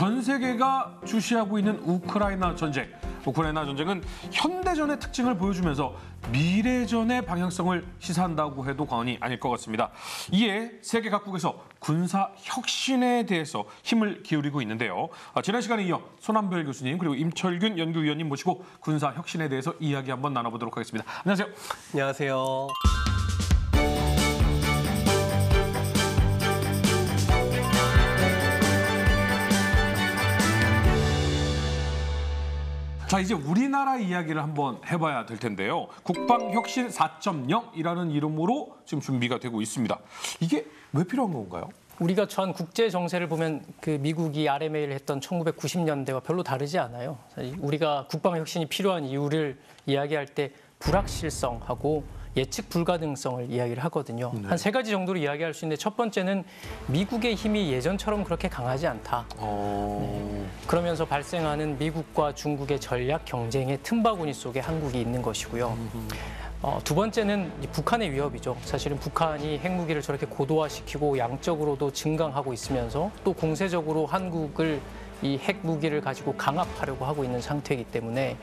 전 세계가 주시하고 있는 우크라이나 전쟁. 우크라이나 전쟁은 현대전의 특징을 보여주면서 미래전의 방향성을 시사한다고 해도 과언이 아닐 것 같습니다. 이에 세계 각국에서 군사 혁신에 대해서 힘을 기울이고 있는데요. 지난 시간에 이어 손한별 교수님 그리고 임철균 연구위원님 모시고 군사 혁신에 대해서 이야기 한번 나눠보도록 하겠습니다. 안녕하세요. 안녕하세요. 자, 이제 우리나라 이야기를 한번 해봐야 될 텐데요. 국방혁신 4.0이라는 이름으로 지금 준비가 되고 있습니다. 이게 왜 필요한 건가요? 우리가 전 국제 정세를 보면 그 미국이 RMA를 했던 1990년대와 별로 다르지 않아요. 우리가 국방혁신이 필요한 이유를 이야기할 때 불확실성하고 예측 불가능성을 이야기를 하거든요. 네. 한 3가지 정도로 이야기할 수 있는데 첫 번째는 미국의 힘이 예전처럼 그렇게 강하지 않다. 네. 그러면서 발생하는 미국과 중국의 전략 경쟁의 틈바구니 속에 한국이 있는 것이고요. 두 번째는 북한의 위협이죠. 사실은 북한이 핵무기를 저렇게 고도화시키고 양적으로도 증강하고 있으면서 또 공세적으로 한국을 이 핵무기를 가지고 강압하려고 하고 있는 상태이기 때문에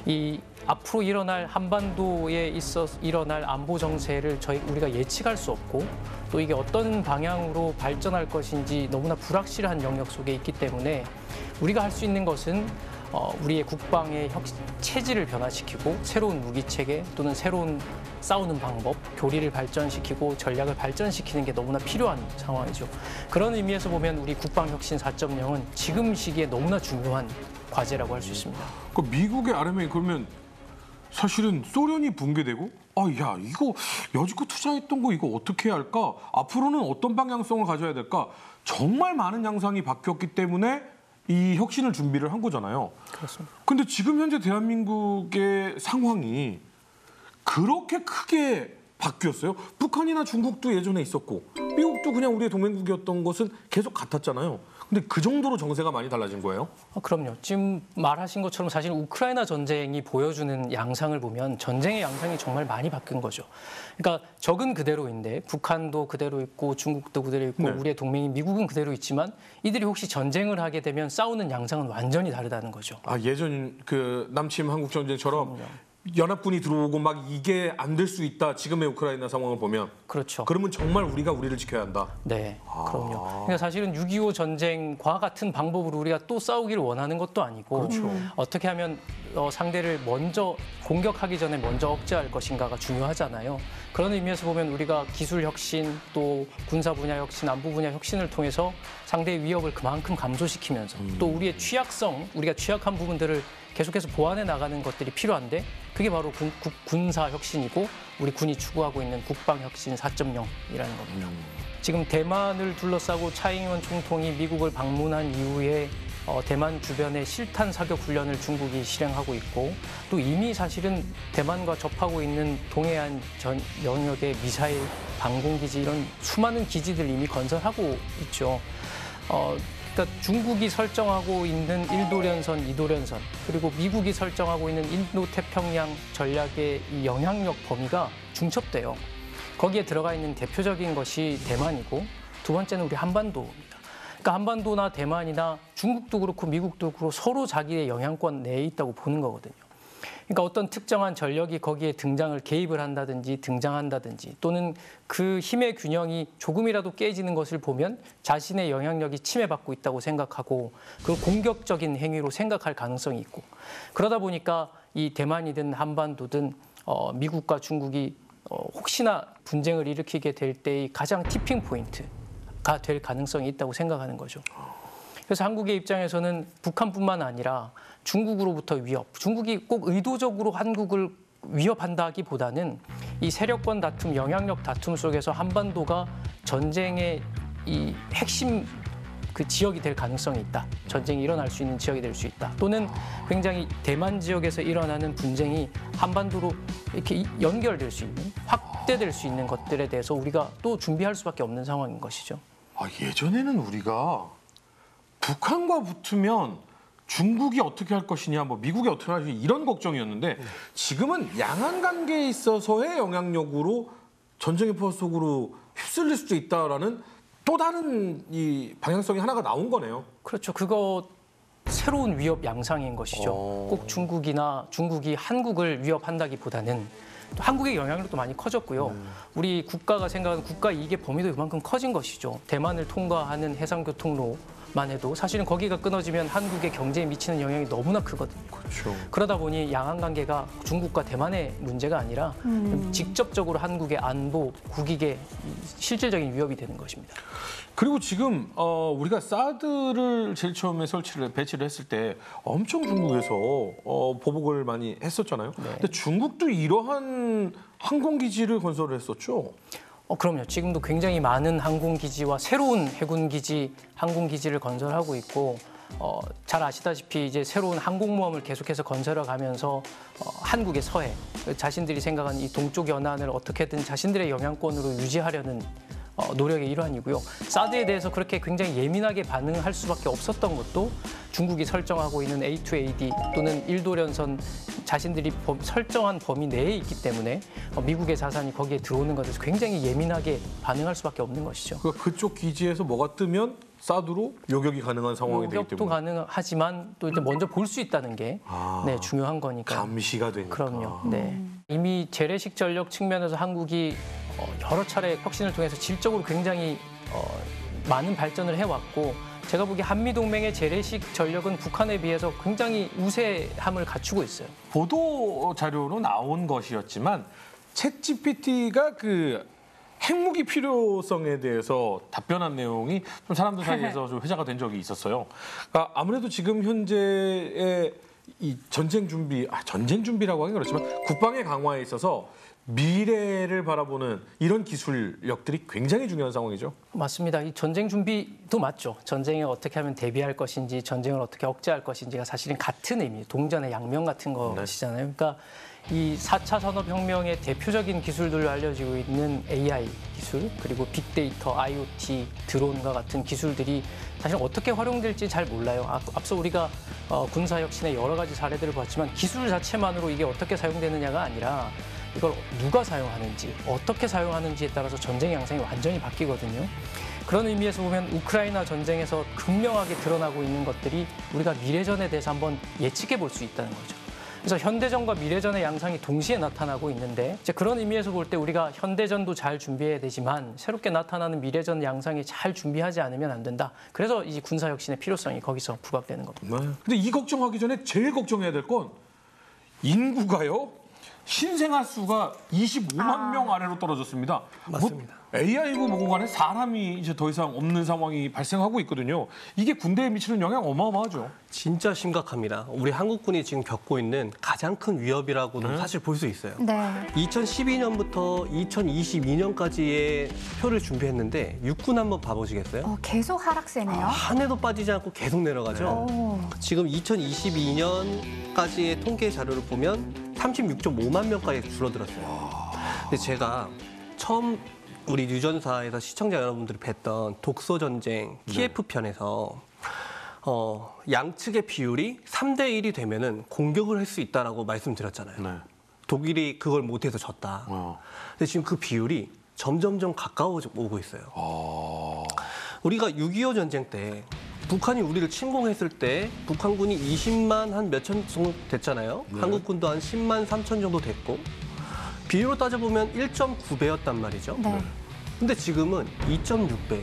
이 앞으로 일어날 한반도에 일어날 안보 정세를 우리가 예측할 수 없고 또 이게 어떤 방향으로 발전할 것인지 너무나 불확실한 영역 속에 있기 때문에 우리가 할 수 있는 것은 우리의 국방의 체질을 변화시키고 새로운 무기체계 또는 새로운 싸우는 방법, 교리를 발전시키고 전략을 발전시키는 게 너무나 필요한 상황이죠. 그런 의미에서 보면 우리 국방혁신 4.0은 지금 시기에 너무나 중요한 과제라고 할 수 있습니다. 그 미국의 RMA 그러면 사실은 소련이 붕괴되고 야 이거 여지껏 투자했던 거 이거 어떻게 해야 할까? 앞으로는 어떤 방향성을 가져야 될까? 정말 많은 양상이 바뀌었기 때문에 이 혁신을 준비를 한 거잖아요. 그렇습니다. 근데 지금 현재 대한민국의 상황이 그렇게 크게 바뀌었어요. 북한이나 중국도 예전에 있었고 미국도 그냥 우리의 동맹국이었던 것은 계속 같았잖아요. 근데 그 정도로 정세가 많이 달라진 거예요? 그럼요. 지금 말하신 것처럼 사실 우크라이나 전쟁이 보여주는 양상을 보면 전쟁의 양상이 정말 많이 바뀐 거죠. 그러니까 적은 그대로인데 북한도 그대로 있고 중국도 그대로 있고 네. 우리의 동맹인 미국은 그대로 있지만 이들이 혹시 전쟁을 하게 되면 싸우는 양상은 완전히 다르다는 거죠. 예전 그 남침 한국 전쟁처럼 연합군이 들어오고 막 이게 안 될 수 있다. 지금의 우크라이나 상황을 보면. 그렇죠. 그러면 정말 우리가 우리를 지켜야 한다. 네, 그럼요. 그러니까 사실은 6.25 전쟁과 같은 방법으로 우리가 또 싸우기를 원하는 것도 아니고 그렇죠. 어떻게 하면 상대를 먼저 공격하기 전에 먼저 억제할 것인가가 중요하잖아요. 그런 의미에서 보면 우리가 기술 혁신, 또 군사 분야 혁신, 안보 분야 혁신을 통해서 상대의 위협을 그만큼 감소시키면서 또 우리의 취약성, 우리가 취약한 부분들을 계속해서 보완해 나가는 것들이 필요한데 그게 바로 군사 혁신이고 우리 군이 추구하고 있는 국방 혁신 4.0이라는 겁니다. 지금 대만을 둘러싸고 차이잉원 총통이 미국을 방문한 이후에 대만 주변의 실탄 사격 훈련을 중국이 실행하고 있고 또 이미 사실은 대만과 접하고 있는 동해안 전 영역의 미사일 방공기지 이런 수많은 기지들 이미 건설하고 있죠. 그러니까 중국이 설정하고 있는 1도련선, 2도련선 그리고 미국이 설정하고 있는 인도태평양 전략의 이 영향력 범위가 중첩돼요. 거기에 들어가 있는 대표적인 것이 대만이고 두 번째는 우리 한반도입니다. 그러니까 한반도나 대만이나 중국도 그렇고 미국도 그렇고 서로 자기의 영향권 내에 있다고 보는 거거든요. 그러니까 어떤 특정한 전력이 거기에 개입을 한다든지 등장한다든지 또는 그 힘의 균형이 조금이라도 깨지는 것을 보면 자신의 영향력이 침해받고 있다고 생각하고 그 공격적인 행위로 생각할 가능성이 있고 그러다 보니까 이 대만이든 한반도든 미국과 중국이 혹시나 분쟁을 일으키게 될 때의 가장 티핑 포인트가 될 가능성이 있다고 생각하는 거죠. 그래서 한국의 입장에서는 북한뿐만 아니라 중국으로부터 위협, 중국이 꼭 의도적으로 한국을 위협한다기보다는 이 세력권 다툼, 영향력 다툼 속에서 한반도가 전쟁의 이 핵심 그 지역이 될 가능성이 있다. 전쟁이 일어날 수 있는 지역이 될 수 있다. 또는 굉장히 대만 지역에서 일어나는 분쟁이 한반도로 이렇게 연결될 수 있는, 확대될 수 있는 것들에 대해서 우리가 또 준비할 수밖에 없는 상황인 것이죠. 예전에는 우리가 북한과 붙으면 중국이 어떻게 할 것이냐, 미국이 어떻게 할 것이냐 이런 걱정이었는데 지금은 양안 관계에 있어서의 영향력으로 전쟁의 포화 속으로 휩쓸릴 수도 있다라는 또 다른 이 방향성이 하나가 나온 거네요. 그렇죠. 그거 새로운 위협 양상인 것이죠. 꼭 중국이 한국을 위협한다기보다는 또 한국의 영향력도 많이 커졌고요. 우리 국가가 생각하는 국가 이익의 범위도 그만큼 커진 것이죠. 대만을 통과하는 해상교통로만 해도 사실은 거기가 끊어지면 한국의 경제에 미치는 영향이 너무나 크거든요. 그렇죠. 그러다 보니 양안 관계가 중국과 대만의 문제가 아니라 직접적으로 한국의 안보, 국익에 실질적인 위협이 되는 것입니다. 그리고 지금 우리가 사드를 제일 처음에 배치를 했을 때 엄청 중국에서 보복을 많이 했었잖아요. 네. 근데 중국도 이러한 항공기지를 건설을 했었죠. 그럼요. 지금도 굉장히 많은 항공기지와 새로운 해군기지, 항공기지를 건설하고 있고 잘 아시다시피 이제 새로운 항공모함을 계속해서 건설해 가면서 한국의 서해, 자신들이 생각하는 이 동쪽 연안을 어떻게든 자신들의 영향권으로 유지하려는 노력의 일환이고요. 사드에 대해서 그렇게 굉장히 예민하게 반응할 수밖에 없었던 것도 중국이 설정하고 있는 A2AD 또는 일도련선 자신들이 설정한 범위 내에 있기 때문에 미국의 자산이 거기에 들어오는 것에 대해서 굉장히 예민하게 반응할 수밖에 없는 것이죠. 그러니까 그쪽 기지에서 뭐가 뜨면 사드로 요격이 가능한 상황이 되기 요격도 때문에. 가능하지만 또 이제 먼저 볼 수 있다는 게 네, 중요한 거니까. 감시가 되니까. 그럼요. 네. 이미 재래식 전력 측면에서 한국이 여러 차례 혁신을 통해서 질적으로 굉장히 많은 발전을 해왔고 제가 보기에 한미동맹의 재래식 전력은 북한에 비해서 굉장히 우세함을 갖추고 있어요. 보도 자료로 나온 것이었지만 챗GPT가 그 핵무기 필요성에 대해서 답변한 내용이 좀 사람들 사이에서 좀 회자가 된 적이 있었어요. 그러니까 아무래도 지금 현재의 이 전쟁 준비라고 하긴 그렇지만 국방의 강화에 있어서 미래를 바라보는 이런 기술력들이 굉장히 중요한 상황이죠. 맞습니다. 이 전쟁 준비도 맞죠. 전쟁에 어떻게 하면 대비할 것인지, 전쟁을 어떻게 억제할 것인지가 사실은 같은 의미, 동전의 양면 같은 것이잖아요. 그러니까 이 4차 산업혁명의 대표적인 기술들로 알려지고 있는 AI 기술, 그리고 빅데이터, IoT, 드론과 같은 기술들이 사실 어떻게 활용될지 잘 몰라요. 앞서 우리가 군사혁신의 여러 가지 사례들을 봤지만 기술 자체만으로 이게 어떻게 사용되느냐가 아니라 이걸 누가 사용하는지, 어떻게 사용하는지에 따라서 전쟁 양상이 완전히 바뀌거든요. 그런 의미에서 보면 우크라이나 전쟁에서 극명하게 드러나고 있는 것들이 우리가 미래전에 대해서 한번 예측해 볼 수 있다는 거죠. 그래서 현대전과 미래전의 양상이 동시에 나타나고 있는데 이제 그런 의미에서 볼 때 우리가 현대전도 잘 준비해야 되지만 새롭게 나타나는 미래전 양상이 잘 준비하지 않으면 안 된다. 그래서 이 군사혁신의 필요성이 거기서 부각되는 겁니다. 네. 근데 이 걱정하기 전에 제일 걱정해야 될 건 인구가요. 신생아 수가 25만 명 아래로 떨어졌습니다. 맞습니다. AI고 뭐고 간에 사람이 이제 더 이상 없는 상황이 발생하고 있거든요. 이게 군대에 미치는 영향 어마어마하죠. 진짜 심각합니다. 우리 한국군이 지금 겪고 있는 가장 큰 위협이라고는 사실 볼 수 있어요. 네. 2012년부터 2022년까지의 표를 준비했는데 육군 한번 봐보시겠어요? 계속 하락세네요. 한 해도 빠지지 않고 계속 내려가죠. 오. 지금 2022년까지의 통계 자료를 보면 36.5만 명까지 줄어들었어요. 근데 제가 처음 우리 유전사에서 시청자 여러분들이 뵀던 독소 전쟁 키예프 편에서 양측의 비율이 3대 1이 되면은 공격을 할 수 있다라고 말씀드렸잖아요. 네. 독일이 그걸 못해서 졌다. 근데 지금 그 비율이 점점점 가까워져 오고 있어요. 우리가 6.25 전쟁 때 북한이 우리를 침공했을 때 북한군이 20만 한 몇천 정도 됐잖아요. 네. 한국군도 한 10만 3천 정도 됐고 비율로 따져보면 1.9배였단 말이죠. 네. 근데 지금은 2.6배.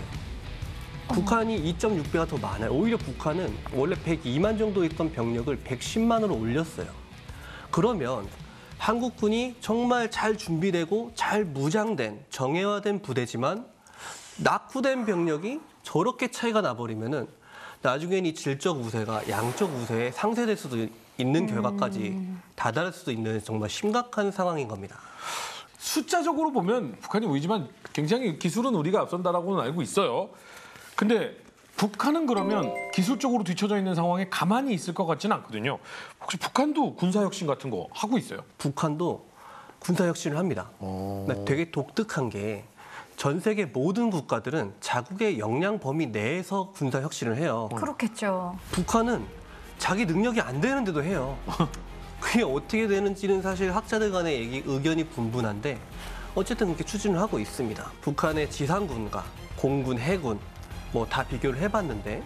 북한이 2.6배가 더 많아요. 오히려 북한은 원래 102만 정도 있던 병력을 110만으로 올렸어요. 그러면 한국군이 정말 잘 준비되고 잘 무장된 정예화된 부대지만 낙후된 병력이 저렇게 차이가 나버리면은 나중엔 이 질적 우세가 양적 우세에 상쇄될 수도 있는 결과까지 다다를 수도 있는 정말 심각한 상황인 겁니다. 숫자적으로 보면 북한이 우위지만 굉장히 기술은 우리가 앞선다라고는 알고 있어요. 근데 북한은 그러면 기술적으로 뒤처져 있는 상황에 가만히 있을 것 같지는 않거든요. 혹시 북한도 군사혁신 같은 거 하고 있어요? 북한도 군사혁신을 합니다. 근데 되게 독특한 게 전 세계 모든 국가들은 자국의 역량 범위 내에서 군사혁신을 해요. 그렇겠죠. 북한은 자기 능력이 안 되는데도 해요. 그게 어떻게 되는지는 사실 학자들 간의 의견이 분분한데 어쨌든 그렇게 추진을 하고 있습니다. 북한의 지상군과 공군, 해군 뭐 다 비교를 해봤는데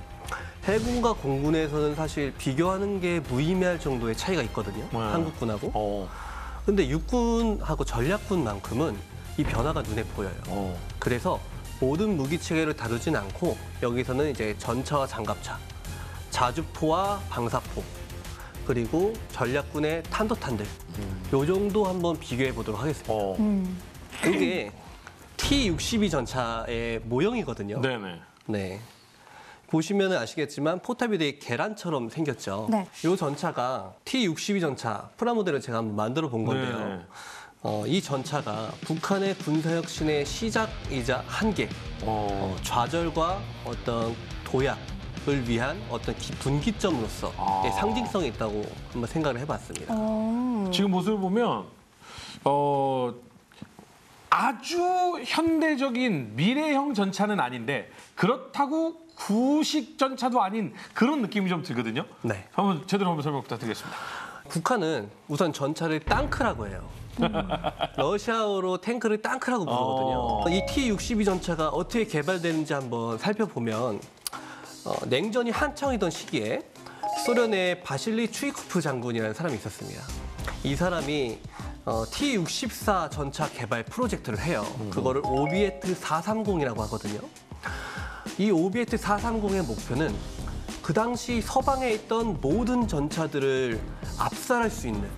해군과 공군에서는 사실 비교하는 게 무의미할 정도의 차이가 있거든요. 한국군하고. 근데 육군하고 전략군만큼은 이 변화가 눈에 보여요. 그래서 모든 무기 체계를 다루진 않고 여기서는 이제 전차와 장갑차, 자주포와 방사포, 그리고 전략군의 탄도탄들 요 정도 한번 비교해 보도록 하겠습니다. 이게 T-62 전차의 모형이거든요. 네네. 네. 보시면 아시겠지만 포탑이 되게 계란처럼 생겼죠. 네. 이 전차가 T-62 전차 프라모델을 제가 한번 만들어 본 건데요. 이 전차가 북한의 군사혁신의 시작이자 한계, 좌절과 어떤 도약을 위한 어떤 분기점으로서 상징성이 있다고 한번 생각을 해봤습니다. 지금 모습을 보면 아주 현대적인 미래형 전차는 아닌데 그렇다고 구식 전차도 아닌 그런 느낌이 좀 들거든요. 네. 한번 제대로 한번 설명 부탁드리겠습니다. 북한은 우선 전차를 땅크라고 해요. 러시아어로 탱크를 땅크라고 부르거든요. 이 T-62 전차가 어떻게 개발되는지 한번 살펴보면 냉전이 한창이던 시기에 소련의 바실리 추이코프 장군이라는 사람이 있었습니다. 이 사람이 T-64 전차 개발 프로젝트를 해요. 그거를 오비에트 430이라고 하거든요. 이 오비에트 430의 목표는 그 당시 서방에 있던 모든 전차들을 압살할 수 있는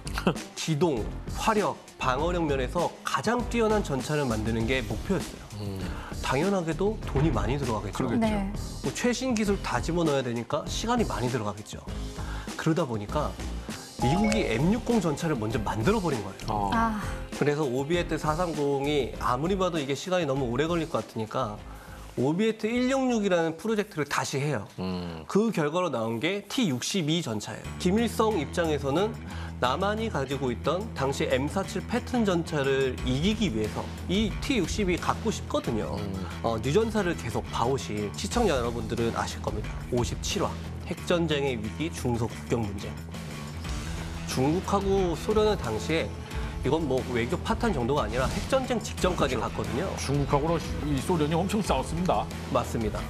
기동, 화력, 방어력 면에서 가장 뛰어난 전차를 만드는 게 목표였어요. 당연하게도 돈이 많이 들어가겠죠. 그러겠죠. 네. 뭐 최신 기술 다 집어넣어야 되니까 시간이 많이 들어가겠죠. 그러다 보니까 미국이 M60 전차를 먼저 만들어버린 거예요. 아, 그래서 오비에트 430이 아무리 봐도 이게 시간이 너무 오래 걸릴 것 같으니까 오비에트 166이라는 프로젝트를 다시 해요. 그 결과로 나온 게 T-62 전차예요. 김일성 입장에서는 남한이 가지고 있던 당시 M47 패턴 전차를 이기기 위해서 이 T-62 갖고 싶거든요. 뉴전사를 계속 봐오실 시청자 여러분들은 아실 겁니다. 57화 핵전쟁의 위기 중소 국경 문제. 중국하고 소련은 당시에 이건 뭐 외교 파탄 정도가 아니라 핵전쟁 직전까지 갔거든요. 중국하고 이 소련이 엄청 싸웠습니다. 맞습니다.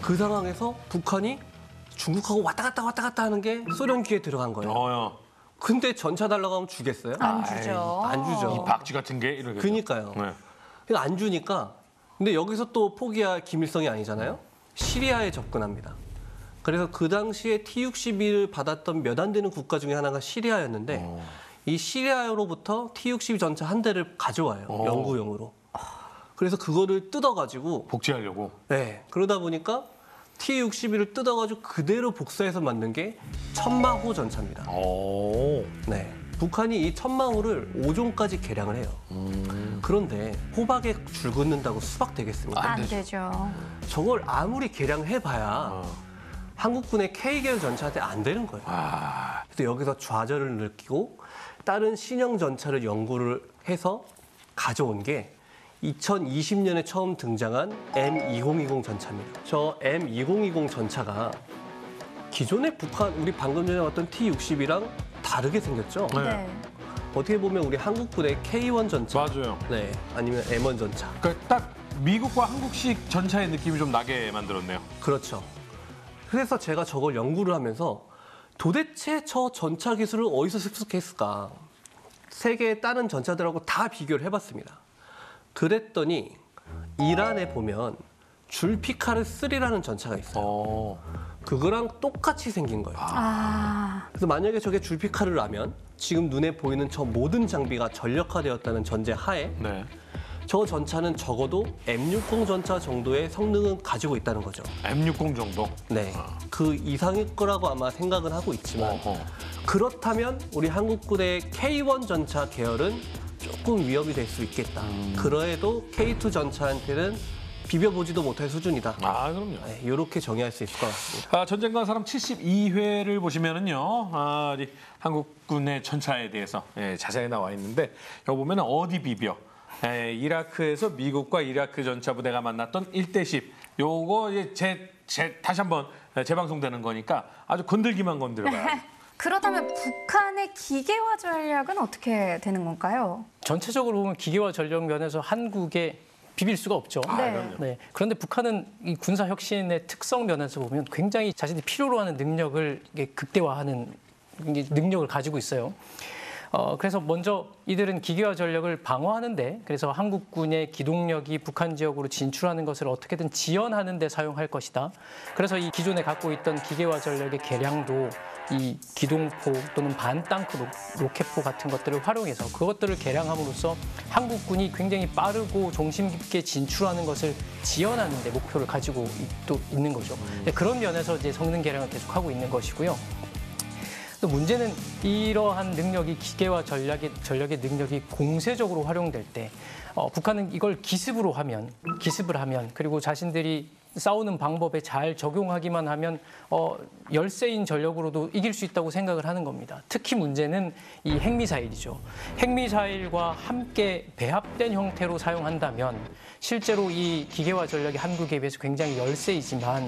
그 상황에서 북한이 중국하고 왔다 갔다 하는 게 소련 귀에 들어간 거예요. 근데 전차 달라고 하면 주겠어요? 안 주죠. 안 주죠. 이 박쥐 같은 게 이러겠죠. 그러니까요. 네. 그러니까 안 주니까 근데 여기서 또 포기할 김일성이 아니잖아요. 시리아에 접근합니다. 그래서 그 당시에 T-62를 받았던 몇 안 되는 국가 중에 하나가 시리아였는데 이 시리아로부터 T-62 전차 한 대를 가져와요. 연구용으로. 그래서 그거를 뜯어가지고 복제하려고. 네. 그러다 보니까 T-62를 뜯어가지고 그대로 복사해서 만든 게 천마호 전차입니다. 네. 북한이 이 천마호를 5종까지 개량을 해요. 그런데 호박에 줄 긋는다고 수박 되겠습니까? 안 되죠. 저걸 아무리 개량해봐야 한국군의 K계열 전차한테 안 되는 거예요. 그래서 여기서 좌절을 느끼고 다른 신형 전차를 연구를 해서 가져온 게 2020년에 처음 등장한 M2020 전차입니다. 저 M2020 전차가 기존의 북한, 우리 방금 전에 왔던 T-60이랑 다르게 생겼죠? 네. 어떻게 보면 우리 한국군의 K1 전차, 맞아요. 네, 아니면 M1 전차. 그러니까 딱 미국과 한국식 전차의 느낌이 좀 나게 만들었네요. 그렇죠. 그래서 제가 저걸 연구를 하면서 도대체 저 전차 기술을 어디서 습득했을까? 세계의 다른 전차들하고 다 비교를 해봤습니다. 그랬더니 이란에 보면 줄피카르 3라는 전차가 있어요. 그거랑 똑같이 생긴 거예요. 그래서 만약에 저게 줄피카르라면 지금 눈에 보이는 저 모든 장비가 전력화되었다는 전제 하에 네. 저 전차는 적어도 M60 전차 정도의 성능은 가지고 있다는 거죠. M60 정도. 네, 그 이상일 거라고 아마 생각은 하고 있지만 그렇다면 우리 한국군의 K1 전차 계열은 조금 위협이 될 수 있겠다. 그래도 K2 전차한테는 비벼보지도 못할 수준이다. 그럼요. 네, 이렇게 정의할 수 있을 것 같습니다. 전쟁과 사람 72회를 보시면은요, 우리 한국군의 전차에 대해서 자세히 나와 있는데 여기 보면 어디 비벼? 이라크에서 미국과 이라크 전차 부대가 만났던 1대10. 요거 이제 다시 한번 재방송되는 거니까 아주 건들기만 건드려봐요. 그렇다면 북한의 기계화 전략은 어떻게 되는 건가요? 전체적으로 보면 기계화 전력 면에서 한국의 비빌 수가 없죠. 네. 그런데 북한은 이 군사 혁신의 특성 면에서 보면 굉장히 자신들이 필요로 하는 능력을 이게 극대화하는 능력을 가지고 있어요. 그래서 먼저 이들은 기계화 전력을 방어하는데, 그래서 한국군의 기동력이 북한 지역으로 진출하는 것을 어떻게든 지연하는 데 사용할 것이다. 그래서 이 기존에 갖고 있던 기계화 전력의 개량도 이 기동포 또는 반땅크 로켓포 같은 것들을 활용해서 그것들을 개량함으로써 한국군이 굉장히 빠르고 중심 깊게 진출하는 것을 지연하는 데 목표를 가지고 또 있는 거죠. 그런 면에서 이제 성능 개량을 계속하고 있는 것이고요. 또 문제는 이러한 능력이 기계화 전력의 능력이 공세적으로 활용될 때 북한은 이걸 기습을 하면 그리고 자신들이 싸우는 방법에 잘 적용하기만 하면 열세인 전력으로도 이길 수 있다고 생각을 하는 겁니다. 특히 문제는 이 핵미사일이죠. 핵미사일과 함께 배합된 형태로 사용한다면 실제로 이 기계화 전력이 한국에 비해서 굉장히 열세이지만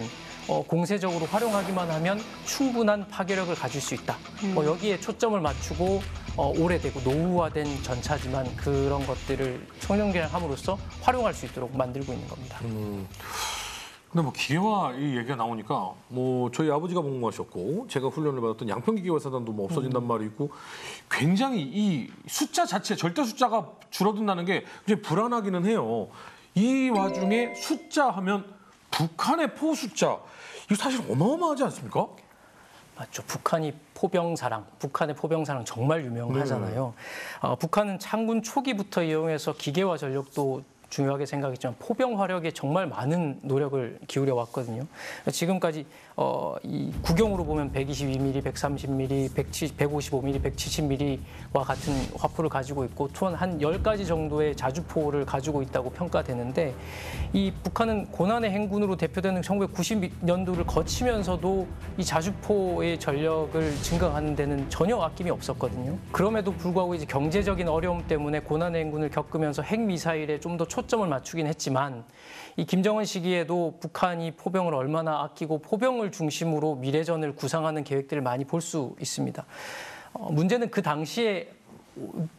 공세적으로 활용하기만 하면 충분한 파괴력을 가질 수 있다. 여기에 초점을 맞추고 오래되고 노후화된 전차지만 그런 것들을 성능 개량함으로써 활용할 수 있도록 만들고 있는 겁니다. 근데 뭐 기계화 이 얘기가 나오니까 뭐 저희 아버지가 복무하셨고 제가 훈련을 받았던 양평기계화 사단도 뭐 없어진단 말이 있고 굉장히 이 숫자 자체 절대 숫자가 줄어든다는 게 굉장히 불안하기는 해요. 이 와중에 숫자 하면 북한의 포 숫자 이거 사실 어마어마하지 않습니까? 맞죠. 북한의 포병사랑 정말 유명하잖아요. 북한은 창군 초기부터 이용해서 기계화 전력도 중요하게 생각했지만 포병 화력에 정말 많은 노력을 기울여 왔거든요. 지금까지 이 구경으로 보면 122mm, 130mm, 155mm, 170mm와 같은 화포를 가지고 있고 또한 한 10가지 정도의 자주포를 가지고 있다고 평가되는데 이 북한은 고난의 행군으로 대표되는 1990년도를 거치면서도 이 자주포의 전력을 증강하는 데는 전혀 아낌이 없었거든요. 그럼에도 불구하고 이제 경제적인 어려움 때문에 고난의 행군을 겪으면서 핵미사일에 좀 더 초점을 맞추긴 했지만 이 김정은 시기에도 북한이 포병을 얼마나 아끼고 포병을 중심으로 미래전을 구상하는 계획들을 많이 볼 수 있습니다. 문제는 그 당시에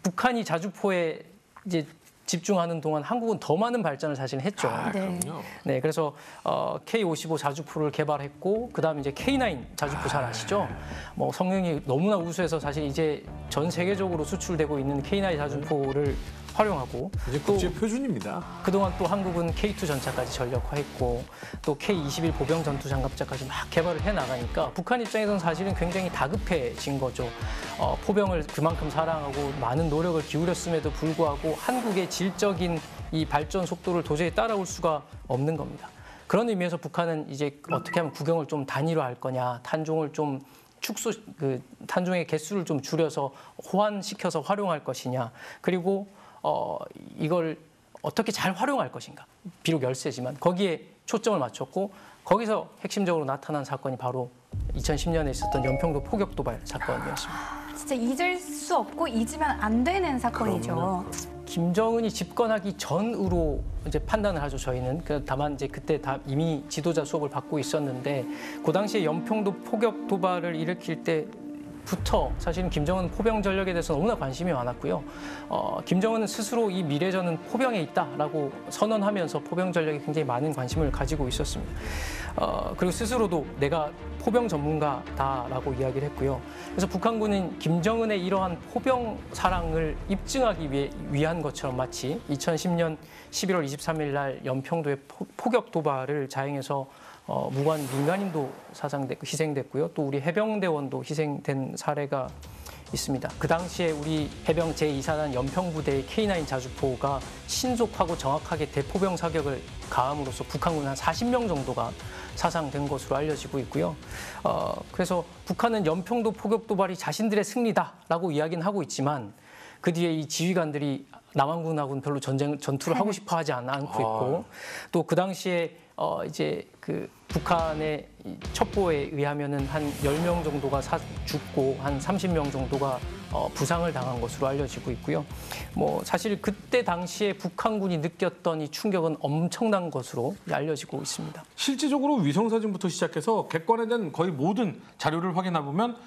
북한이 자주포에 이제 집중하는 동안 한국은 더 많은 발전을 사실 했죠. 네, 그래서 K-55 자주포를 개발했고 그다음에 이제 K9 자주포 잘 아시죠? 뭐 성능이 너무나 우수해서 사실 이제 전 세계적으로 수출되고 있는 K9 자주포를 활용하고 이제 국제 표준입니다. 그동안 또 한국은 K2 전차까지 전력화했고 또 K21 보병 전투 장갑차까지 막 개발을 해나가니까 북한 입장에서는 사실은 굉장히 다급해진 거죠. 포병을 그만큼 사랑하고 많은 노력을 기울였음에도 불구하고 한국의 질적인 이 발전 속도를 도저히 따라올 수가 없는 겁니다. 그런 의미에서 북한은 이제 어떻게 하면 구경을 좀 단일화할 거냐, 탄종을 좀 탄종의 개수를 좀 줄여서 호환시켜서 활용할 것이냐, 그리고 이걸 어떻게 잘 활용할 것인가. 비록 열세지만 거기에 초점을 맞췄고 거기서 핵심적으로 나타난 사건이 바로 2010년에 있었던 연평도 포격 도발 사건이었습니다. 진짜 잊을 수 없고 잊으면 안 되는 사건이죠. 김정은이 집권하기 전으로 이제 판단을 하죠. 저희는 다만 이제 그때 다 이미 지도자 수업을 받고 있었는데 그 당시에 연평도 포격 도발을 일으킬 때부터 사실은 김정은 포병 전력에 대해서 너무나 관심이 많았고요. 김정은은 스스로 이 미래전은 포병에 있다라고 선언하면서 포병 전력에 굉장히 많은 관심을 가지고 있었습니다. 그리고 스스로도 내가 포병 전문가다라고 이야기를 했고요. 그래서 북한군은 김정은의 이러한 포병 사랑을 입증하기 위한 것처럼 마치 2010년 11월 23일 날 연평도의 포격 도발을 자행해서 무관 민간인도 희생됐고요. 또 우리 해병대원도 희생된 사례가 있습니다. 그 당시에 우리 해병 제2사단 연평부대의 K9 자주포가 신속하고 정확하게 대포병 사격을 가함으로써 북한군 한 40명 정도가 사상된 것으로 알려지고 있고요. 그래서 북한은 연평도 포격 도발이 자신들의 승리다라고 이야기는 하고 있지만 그 뒤에 이 지휘관들이 남한군하고는 별로 전투를 하고 싶어 하지 않고 있고 또 그 당시에 이제 그 북한의 첩보에 의하면은 한 10명 정도가 죽고 한 30명 정도가 부상을 당한 것으로 알려지고 있고요. 뭐 사실 그때 당시에 북한군이 느꼈던 이 충격은 엄청난 것으로 알려지고 있습니다. 실질적으로 위성 사진부터 시작해서 객관에 대한 거의 모든 자료를 확인해 보면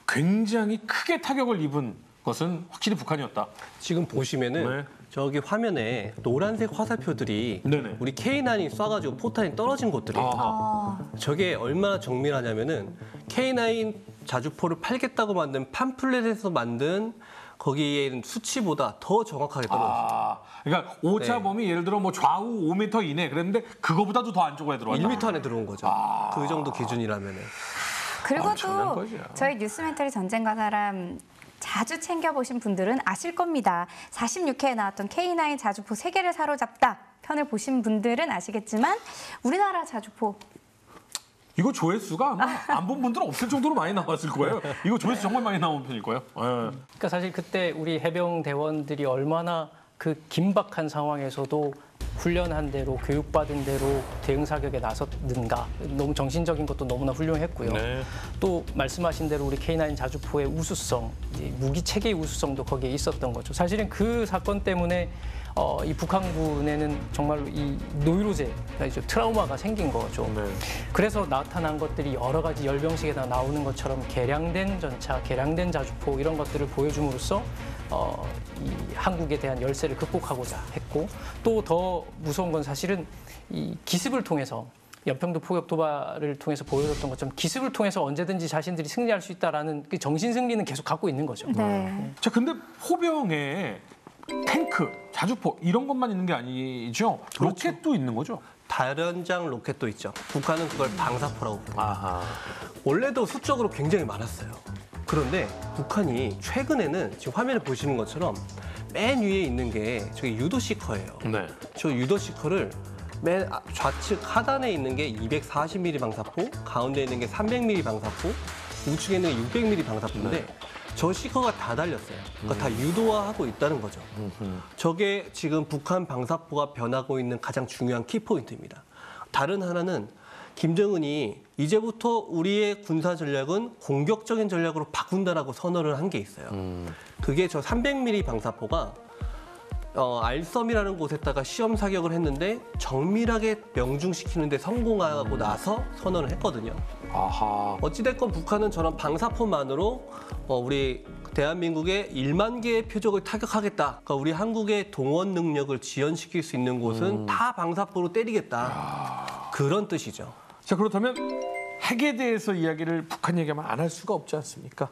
굉장히 크게 타격을 입은 것은 확실히 북한이었다. 지금 보시면은 네. 저기 화면에 노란색 화살표들이 네네. 우리 K9이 쏴가지고 포탄이 떨어진 곳들이에요. 아하. 저게 얼마나 정밀하냐면은 K9 자주포를 팔겠다고 만든 팜플렛에서 만든 거기에 수치보다 더 정확하게 떨어졌어요. 아, 그러니까 오차 네. 범위 예를 들어 뭐 좌우 5m 이내 그랬는데 그거보다도 더 안쪽에 들어왔다. 1m 안에 들어온 거죠. 그 정도 기준이라면은. 그리고 엄청난 또 거죠. 저희 뉴스멘터리 전쟁과 사람 자주 챙겨보신 분들은 아실 겁니다. 46회에 나왔던 K9 자주포 3개를 사로잡다 편을 보신 분들은 아시겠지만 우리나라 자주포 이거 조회수가 아마 안 본 분들은 없을 정도로 많이 나왔을 거예요. 이거 조회수 정말 많이 나온 편일 거예요. 예. 그러니까 사실 그때 우리 해병 대원들이 얼마나 그 긴박한 상황에서도 훈련한 대로 교육받은 대로 대응 사격에 나섰는가. 너무 정신적인 것도 너무나 훌륭했고요. 네. 또 말씀하신 대로 우리 K9 자주포의 우수성, 무기 체계의 우수성도 거기에 있었던 거죠. 사실은 그 사건 때문에 이 북한군에는 정말로 이 노이로제, 트라우마가 생긴 거죠. 네. 그래서 나타난 것들이 여러 가지 열병식에다 나오는 것처럼 개량된 전차, 개량된 자주포 이런 것들을 보여줌으로써 이 한국에 대한 열세를 극복하고자 했고 또 더 무서운 건 사실은 이 기습을 통해서 연평도 포격 도발을 통해서 보여줬던 것처럼 기습을 통해서 언제든지 자신들이 승리할 수 있다라는 그 정신 승리는 계속 갖고 있는 거죠. 네. 자, 근데 포병에 탱크, 자주포 이런 것만 있는 게 아니죠? 로켓도 있는 거죠? 다련장 로켓도 있죠. 북한은 그걸 방사포라고 부릅니다. 아하. 원래도 수적으로 굉장히 많았어요. 그런데 북한이 최근에는 지금 화면에 보시는 것처럼 맨 위에 있는 게 저기 유도시커예요. 네. 저 유도시커를 맨 좌측 하단에 있는 게 240mm 방사포, 가운데 있는 게 300mm 방사포, 우측에 있는 게 600mm 방사포인데 저 시커가 다 달렸어요. 그러니까 다 유도화하고 있다는 거죠. 저게 지금 북한 방사포가 변하고 있는 가장 중요한 키포인트입니다. 다른 하나는 김정은이 이제부터 우리의 군사 전략은 공격적인 전략으로 바꾼다라고 선언을 한 게 있어요. 그게 저 300mm 방사포가 알섬이라는 곳에다가 시험 사격을 했는데 정밀하게 명중시키는 데 성공하고 나서 선언을 했거든요. 아하. 어찌됐건 북한은 저런 방사포만으로 우리 대한민국의 1만 개의 표적을 타격하겠다. 그러니까 우리 한국의 동원 능력을 지연시킬 수 있는 곳은 다 방사포로 때리겠다. 그런 뜻이죠. 자, 그렇다면 핵에 대해서 이야기를 북한 얘기하면 안 할 수가 없지 않습니까?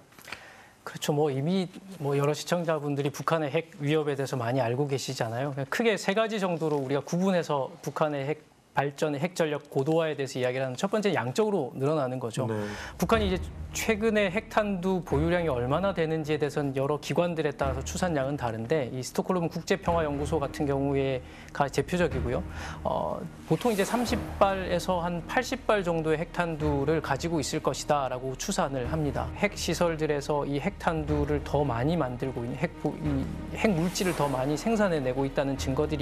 그렇죠. 뭐 이미 여러 시청자분들이 북한의 핵 위협에 대해서 많이 알고 계시잖아요. 크게 세 가지 정도로 우리가 구분해서 북한의 핵 발전의 핵 전력 고도화에 대해서 이야기를 하는 첫 번째 양적으로 늘어나는 거죠. 네. 북한이 이제 최근에 핵탄두 보유량이 얼마나 되는지에 대해서는 여러 기관들에 따라서 추산량은 다른데 이 스톡홀름 국제평화연구소 같은 경우에가 대표적이고요. 보통 이제 30발에서 한 80발 정도의 핵탄두를 가지고 있을 것이다라고 추산을 합니다. 핵 시설들에서 이 핵탄두를 더 많이 만들고 있는 핵 물질을 더 많이 생산해내고 있다는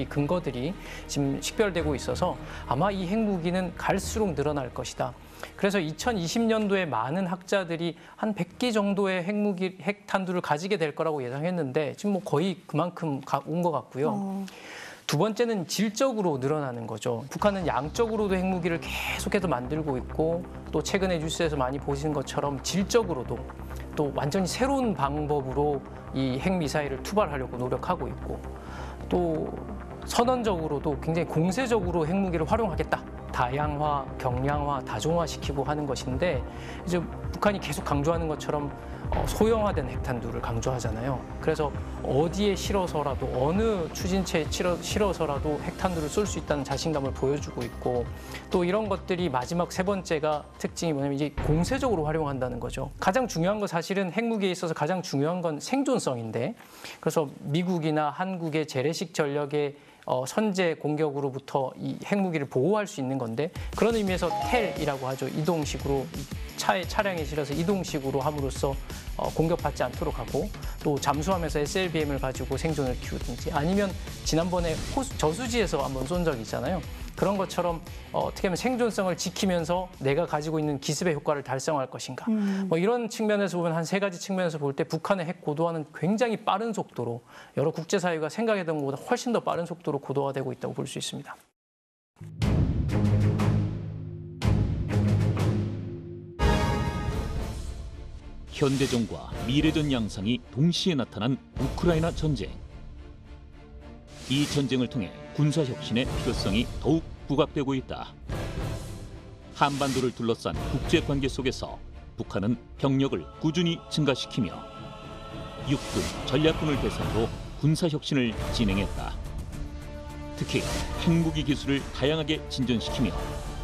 근거들이 지금 식별되고 있어서 아마 이 핵무기는 갈수록 늘어날 것이다. 그래서 2020년도에 많은 학자들이 한 100기 정도의 핵탄두를 가지게 될 거라고 예상했는데 지금 뭐 거의 그만큼 온 것 같고요. 두 번째는 질적으로 늘어나는 거죠. 북한은 양적으로도 핵무기를 계속해서 만들고 있고 또 최근에 뉴스에서 많이 보시는 것처럼 질적으로도 또 완전히 새로운 방법으로 이 핵미사일을 투발하려고 노력하고 있고 또 선언적으로도 굉장히 공세적으로 핵무기를 활용하겠다. 다양화, 경량화, 다종화시키고 하는 것인데 이제 북한이 계속 강조하는 것처럼 소형화된 핵탄두를 강조하잖아요. 그래서 어디에 실어서라도 어느 추진체에 실어서라도 핵탄두를 쏠 수 있다는 자신감을 보여주고 있고 또 이런 것들이 마지막 세 번째가 특징이 뭐냐면 이제 공세적으로 활용한다는 거죠. 가장 중요한 건 사실은 핵무기에 있어서 가장 중요한 건 생존성인데 그래서 미국이나 한국의 재래식 전력의 선제 공격으로부터 이 핵무기를 보호할 수 있는 건데 그런 의미에서 텔이라고 하죠. 이동식으로 차량에 실어서 이동식으로 함으로써 공격받지 않도록 하고 또 잠수함에서 SLBM을 가지고 생존을 키우든지 아니면 지난번에 저수지에서 한번 쏜 적이 있잖아요. 그런 것처럼 어떻게 하면 생존성을 지키면서 내가 가지고 있는 기습의 효과를 달성할 것인가. 뭐 이런 측면에서 보면 한 세 가지 측면에서 볼 때 북한의 핵 고도화는 굉장히 빠른 속도로 여러 국제사회가 생각했던 것보다 훨씬 더 빠른 속도로 고도화되고 있다고 볼 수 있습니다. 현대전과 미래전 양상이 동시에 나타난 우크라이나 전쟁. 이 전쟁을 통해 군사 혁신의 필요성이 더욱 부각되고 있다. 한반도를 둘러싼 국제 관계 속에서 북한은 병력을 꾸준히 증가시키며 육군, 전략군을 대상으로 군사 혁신을 진행했다. 특히 핵무기 기술을 다양하게 진전시키며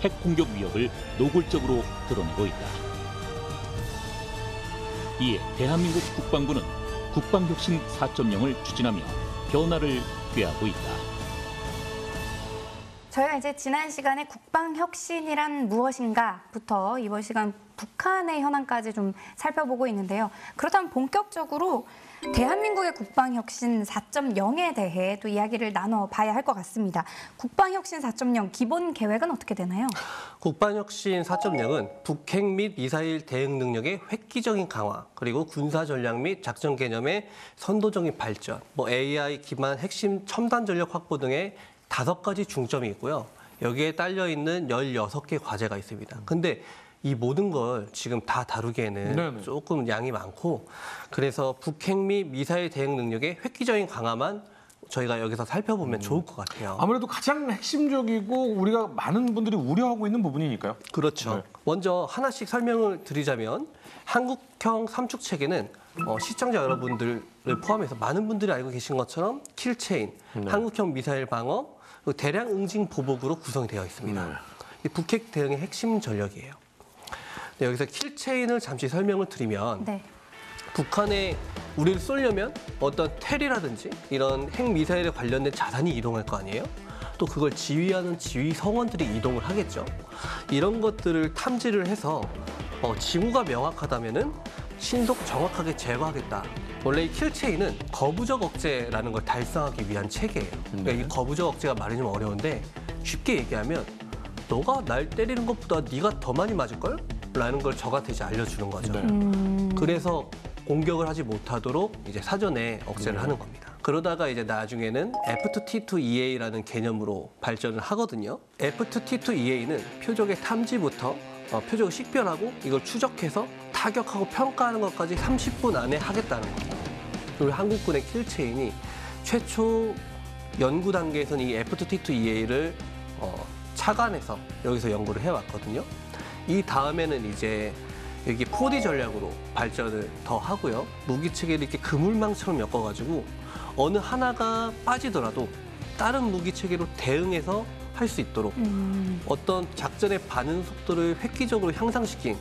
핵 공격 위협을 노골적으로 드러내고 있다. 이에 대한민국 국방부는 국방혁신 4.0을 추진하며 변화를 꾀하고 있다. 저희가 이제 지난 시간에 국방혁신이란 무엇인가부터 이번 시간 북한의 현안까지 좀 살펴보고 있는데요. 그렇다면 본격적으로 대한민국의 국방혁신 4.0에 대해 또 이야기를 나눠봐야 할 것 같습니다. 국방혁신 4.0 기본 계획은 어떻게 되나요? 국방혁신 4.0은 북핵 및 미사일 대응 능력의 획기적인 강화, 그리고 군사 전략 및 작전 개념의 선도적인 발전, AI 기반 핵심 첨단 전력 확보 등의 5가지 중점이 있고요. 여기에 딸려 있는 16개 과제가 있습니다. 근데 이 모든 걸 지금 다 다루기에는 네네. 조금 양이 많고, 그래서 북핵 및 미사일 대응 능력의 획기적인 강화만 저희가 여기서 살펴보면 좋을 것 같아요. 아무래도 가장 핵심적이고 우리가 많은 분들이 우려하고 있는 부분이니까요. 그렇죠. 네. 먼저 하나씩 설명을 드리자면, 한국형 삼축 체계는 시청자 여러분들을 포함해서 많은 분들이 알고 계신 것처럼 킬체인, 한국형 미사일 방어, 그리고 대량 응징 보복으로 구성이 되어 있습니다. 이 북핵 대응의 핵심 전력이에요. 네, 여기서 킬체인을 잠시 설명을 드리면, 네. 북한에 우리를 쏘려면 어떤 텔이라든지 이런 핵 미사일에 관련된 자산이 이동할 거 아니에요? 또 그걸 지휘하는 지휘 성원들이 이동을 하겠죠. 이런 것들을 탐지를 해서 징후가 명확하다면은 신속 정확하게 제거하겠다. 원래 이 킬체인은 거부적 억제라는 걸 달성하기 위한 체계예요. 그러니까 이 거부적 억제가 말이 좀 어려운데, 쉽게 얘기하면 너가 날 때리는 것보다 네가 더 많이 맞을걸? 라는 걸 저한테 이제 알려주는 거죠. 그래서 공격을 하지 못하도록 이제 사전에 억제를 하는 겁니다. 그러다가 이제 나중에는 F2T2EA라는 개념으로 발전을 하거든요. F2T2EA는 표적의 탐지부터 표적을 식별하고 이걸 추적해서 타격하고 평가하는 것까지 30분 안에 하겠다는 거죠. 그리고 한국군의 킬체인이 최초 연구 단계에서는 이 F2T2EA를 착안해서 여기서 연구를 해왔거든요. 이 다음에는 이제 여기 4D 전략으로 발전을 더 하고요. 무기 체계를 이렇게 그물망처럼 엮어가지고 어느 하나가 빠지더라도 다른 무기 체계로 대응해서 할 수 있도록 어떤 작전의 반응 속도를 획기적으로 향상시킨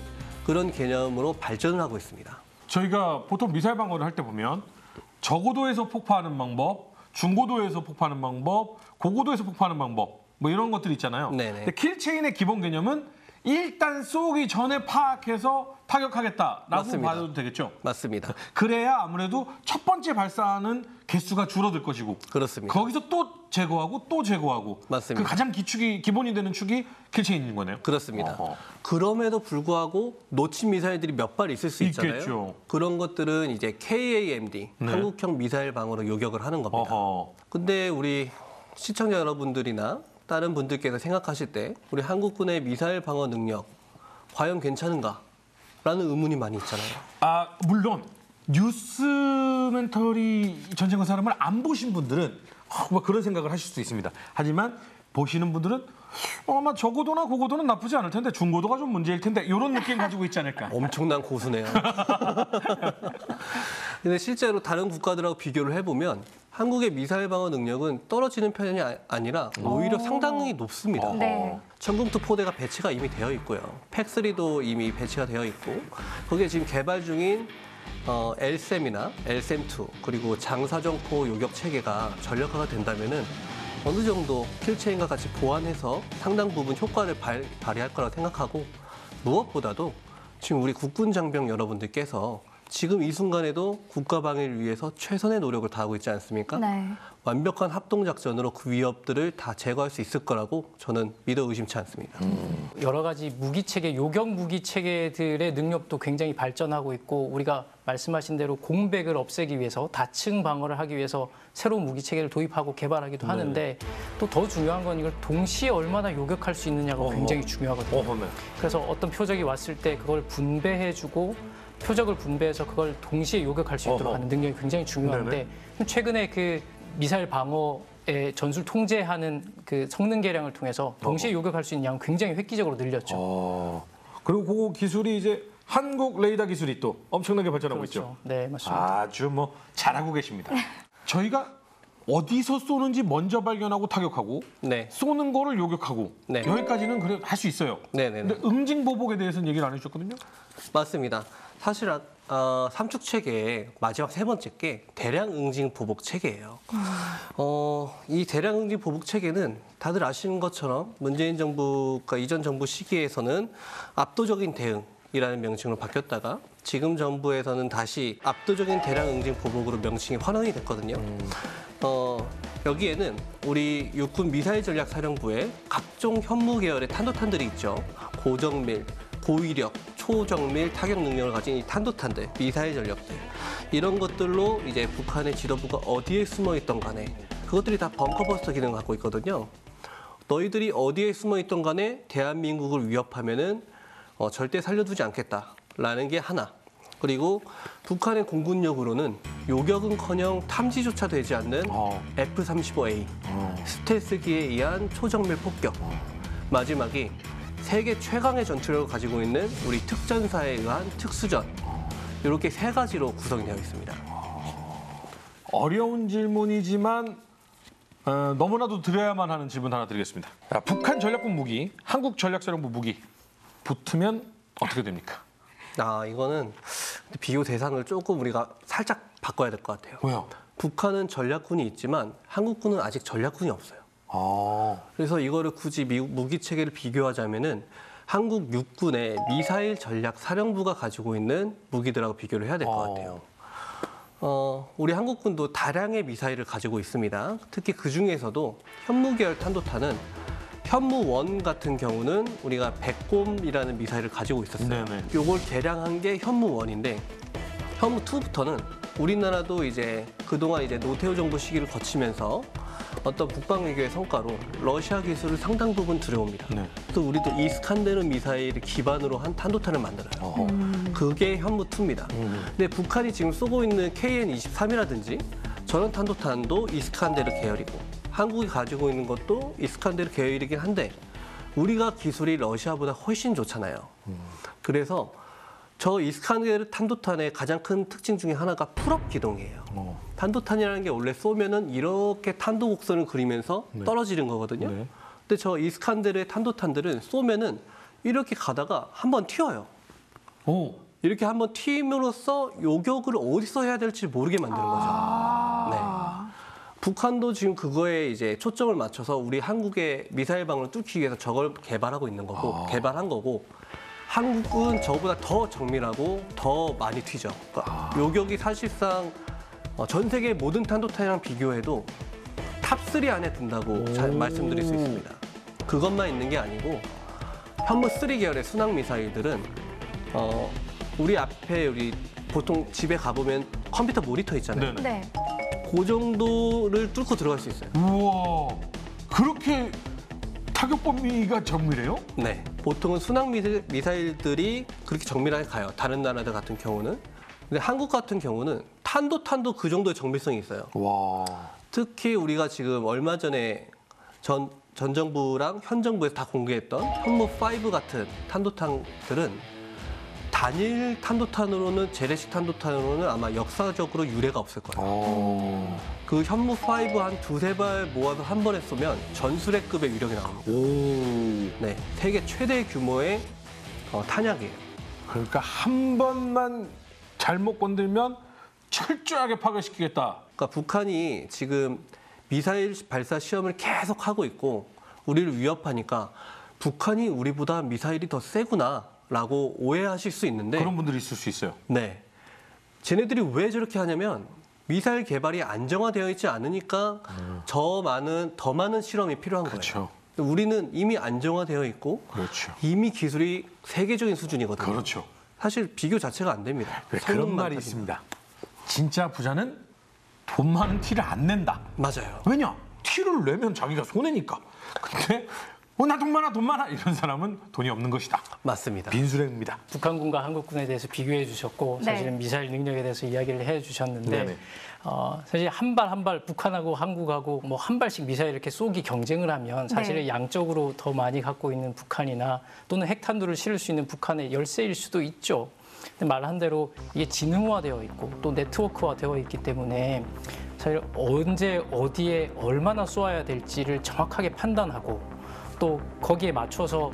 그런 개념으로 발전을 하고 있습니다. 저희가 보통 미사일 방어를 할 때 보면 저고도에서 폭파하는 방법, 중고도에서 폭파하는 방법, 고고도에서 폭파하는 방법 뭐 이런 것들이 있잖아요. 네네. 근데 킬체인의 기본 개념은 일단 쏘기 전에 파악해서 타격하겠다라고 맞습니다. 봐도 되겠죠? 맞습니다. 그래야 아무래도 첫 번째 발사하는 개수가 줄어들 것이고 그렇습니다. 거기서 또 제거하고 또 제거하고 맞습니다. 그 가장 기본이 되는 축이 킬체인인 거네요. 그렇습니다. 어허. 그럼에도 불구하고 놓친 미사일들이 몇 발 있을 수 있잖아요. 있겠죠. 그런 것들은 이제 KAMD, 네. 한국형 미사일 방어로 요격을 하는 겁니다. 어허. 근데 우리 시청자 여러분들이나 다른 분들께서 생각하실 때 우리 한국군의 미사일 방어 능력 과연 괜찮은가? 라는 의문이 많이 있잖아요. 아, 물론 뉴스멘터리 전쟁과 사람을 안 보신 분들은 뭐 그런 생각을 하실 수 있습니다. 하지만 보시는 분들은 아마 저고도나 고고도는 나쁘지 않을 텐데 중고도가 좀 문제일 텐데 이런 느낌 가지고 있지 않을까. 엄청난 고수네요. 근데 실제로 다른 국가들하고 비교를 해보면 한국의 미사일 방어 능력은 떨어지는 편이 아니라 오히려 상당히 높습니다. 네. 천궁투 포대가 배치가 이미 되어 있고요. 팩3도 이미 배치가 되어 있고, 거기에 지금 개발 중인 LSAM이나 LSAM2 그리고 장사정포 요격 체계가 전력화가 된다면은 어느 정도 킬체인과 같이 보완해서 상당 부분 효과를 발휘할 거라고 생각하고, 무엇보다도 지금 우리 국군 장병 여러분들께서 지금 이 순간에도 국가 방위를 위해서 최선의 노력을 다하고 있지 않습니까? 네. 완벽한 합동작전으로 그 위협들을 다 제거할 수 있을 거라고 저는 믿어 의심치 않습니다. 여러 가지 무기 체계, 요격 무기 체계들의 능력도 굉장히 발전하고 있고, 우리가 말씀하신 대로 공백을 없애기 위해서 다층 방어를 하기 위해서 새로운 무기 체계를 도입하고 개발하기도 하는데, 또 더 중요한 건 이걸 동시에 얼마나 요격할 수 있느냐가 굉장히 중요하거든요. 네. 그래서 어떤 표적이 왔을 때 그걸 분배해주고 표적을 분배해서 그걸 동시에 요격할 수 있도록 어허. 하는 능력이 굉장히 중요한데, 최근에 그 미사일 방어 전술 통제하는 그 성능 개량을 통해서 동시에 요격할 수 있는 양을 굉장히 획기적으로 늘렸죠. 그리고 그 기술이 이제 한국 레이더 기술이 또 엄청나게 발전하고 있죠. 네, 맞습니다. 아주 뭐 잘하고 계십니다. 저희가 어디서 쏘는지 먼저 발견하고 타격하고 네. 쏘는 거를 요격하고 네. 여기까지는 그래 할 수 있어요. 네네네. 근데 응징보복에 대해서는 얘기를 안 해주셨거든요. 맞습니다. 사실 삼축 체계의 마지막 세 번째 게 대량 응징 보복 체계예요. 이 대량 응징 보복 체계는 다들 아시는 것처럼 문재인 정부가 이전 정부 시기에서는 압도적인 대응이라는 명칭으로 바뀌었다가 지금 정부에서는 다시 압도적인 대량 응징 보복으로 명칭이 환원이 됐거든요. 여기에는 우리 육군 미사일 전략 사령부의 각종 현무 계열의 탄도탄들이 있죠. 고정밀, 고위력, 초정밀 타격 능력을 가진 이 탄도탄들, 미사일 전력들 이런 것들로 이제 북한의 지도부가 어디에 숨어 있던 간에 그것들이 다 벙커버스터 기능을 갖고 있거든요. 너희들이 어디에 숨어 있던 간에 대한민국을 위협하면은 절대 살려두지 않겠다라는 게 하나. 그리고 북한의 공군력으로는 요격은커녕 탐지조차 되지 않는 F-35A 스텔스기에 의한 초정밀 폭격. 마지막이 세계 최강의 전투력을 가지고 있는 우리 특전사에 의한 특수전. 이렇게 세 가지로 구성이 되어 있습니다. 어려운 질문이지만 너무나도 드려야만 하는 질문 하나 드리겠습니다. 북한 전략국 무기, 한국 전략사령부 무기 붙으면 어떻게 됩니까? 이거는 비교 대상을 조금 우리가 살짝 바꿔야 될 것 같아요. 왜요? 북한은 전략군이 있지만 한국군은 아직 전략군이 없어요. 그래서 이거를 굳이 무기 체계를 비교하자면은 한국 육군의 미사일 전략 사령부가 가지고 있는 무기들하고 비교를 해야 될 것 같아요. 우리 한국군도 다량의 미사일을 가지고 있습니다. 특히 그 중에서도 현무계열 탄도탄은 현무1 같은 경우는 우리가 백곰이라는 미사일을 가지고 있었어요. 네네. 요걸 개량한 게 현무1인데 현무2부터는 우리나라도 이제 그동안 이제 노태우 정부 시기를 거치면서 어떤 국방 외교의 성과로 러시아 기술을 상당 부분 들여옵니다. 네. 또 우리도 이스칸데르 미사일을 기반으로 한 탄도탄을 만들어요. 그게 현무2입니다. 근데 북한이 지금 쏘고 있는 KN-23이라든지 저런 탄도탄도 이스칸데르 계열이고 한국이 가지고 있는 것도 이스칸데르 계열이긴 한데 우리가 기술이 러시아보다 훨씬 좋잖아요. 그래서 저 이스칸데르 탄도탄의 가장 큰 특징 중에 하나가 풀업 기동이에요. 탄도탄이라는 게 원래 쏘면은 이렇게 탄도 곡선을 그리면서 떨어지는 거거든요. 네. 근데 저 이스칸데르의 탄도탄들은 쏘면은 이렇게 가다가 한번 튀어요. 이렇게 한번 튀임으로써 요격을 어디서 해야 될지 모르게 만드는 거죠. 네. 북한도 지금 그거에 이제 초점을 맞춰서 우리 한국의 미사일 방어를 뚫기 위해서 저걸 개발하고 있는 거고, 개발한 거고, 한국은 저보다 더 정밀하고 더 많이 튀죠. 그러니까 요격이 사실상 전 세계 모든 탄도탄이랑 비교해도 탑3 안에 든다고 잘 말씀드릴 수 있습니다. 그것만 있는 게 아니고 현무3 계열의 순항 미사일들은 우리 앞에 우리 보통 집에 가보면 컴퓨터 모니터 있잖아요. 네네. 네. 그 정도를 뚫고 들어갈 수 있어요. 우와, 그렇게 타격 범위가 정밀해요? 네. 보통은 순항 미사일들이 그렇게 정밀하게 가요. 다른 나라들 같은 경우는. 근데 한국 같은 경우는 탄도 그 정도의 정밀성이 있어요. 와. 특히 우리가 지금 얼마 전에 전 정부랑 현 정부에서 다 공개했던 현무5 같은 탄도탄들은 단일 탄도탄으로는 재래식 탄도탄으로는 아마 역사적으로 유례가 없을 거예요. 그 현무5 한 두세 발 모아서 한 번에 쏘면 전술핵급의 위력이 나옵니다. 네, 세계 최대 규모의 탄약이에요. 그러니까 한 번만 잘못 건들면 철저하게 파괴시키겠다. 그러니까 북한이 지금 미사일 발사 시험을 계속 하고 있고 우리를 위협하니까 북한이 우리보다 미사일이 더 세구나라고 오해하실 수 있는데 그런 분들이 있을 수 있어요. 네. 쟤네들이 왜 저렇게 하냐면 미사일 개발이 안정화되어 있지 않으니까 더 많은 실험이 필요한 그렇죠. 거예요. 우리는 이미 안정화되어 있고 그렇죠. 이미 기술이 세계적인 수준이거든요. 그렇죠. 사실 비교 자체가 안 됩니다. 네, 그런 말이 있습니다. 진짜 부자는 돈 많은 티를 안 낸다. 맞아요. 왜냐? 티를 내면 자기가 손해니까. 근데 나 돈 많아 이런 사람은 돈이 없는 것이다. 맞습니다. 빈수레입니다. 북한군과 한국군에 대해서 비교해 주셨고 사실은 네. 미사일 능력에 대해서 이야기를 해 주셨는데 네네. 사실 한 발 북한하고 한국하고 뭐 한 발씩 미사일 이렇게 쏘기 경쟁을 하면 사실은 네. 양적으로 더 많이 갖고 있는 북한이나 또는 핵탄두를 실을 수 있는 북한의 열세일 수도 있죠. 근데 말한 대로 이게 지능화되어 있고 또 네트워크화되어 있기 때문에 사실 언제 어디에 얼마나 쏘아야 될지를 정확하게 판단하고 또 거기에 맞춰서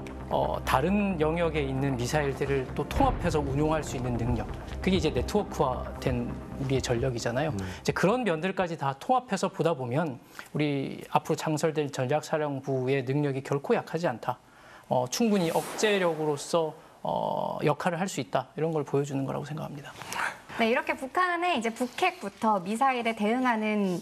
다른 영역에 있는 미사일들을 또 통합해서 운용할 수 있는 능력. 그게 이제 네트워크화된 우리의 전력이잖아요. 이제 그런 면들까지 다 통합해서 보다 보면 우리 앞으로 창설될 전략사령부의 능력이 결코 약하지 않다. 충분히 억제력으로서 역할을 할 수 있다. 이런 걸 보여주는 거라고 생각합니다. 네, 이렇게 북한의 이제 북핵부터 미사일에 대응하는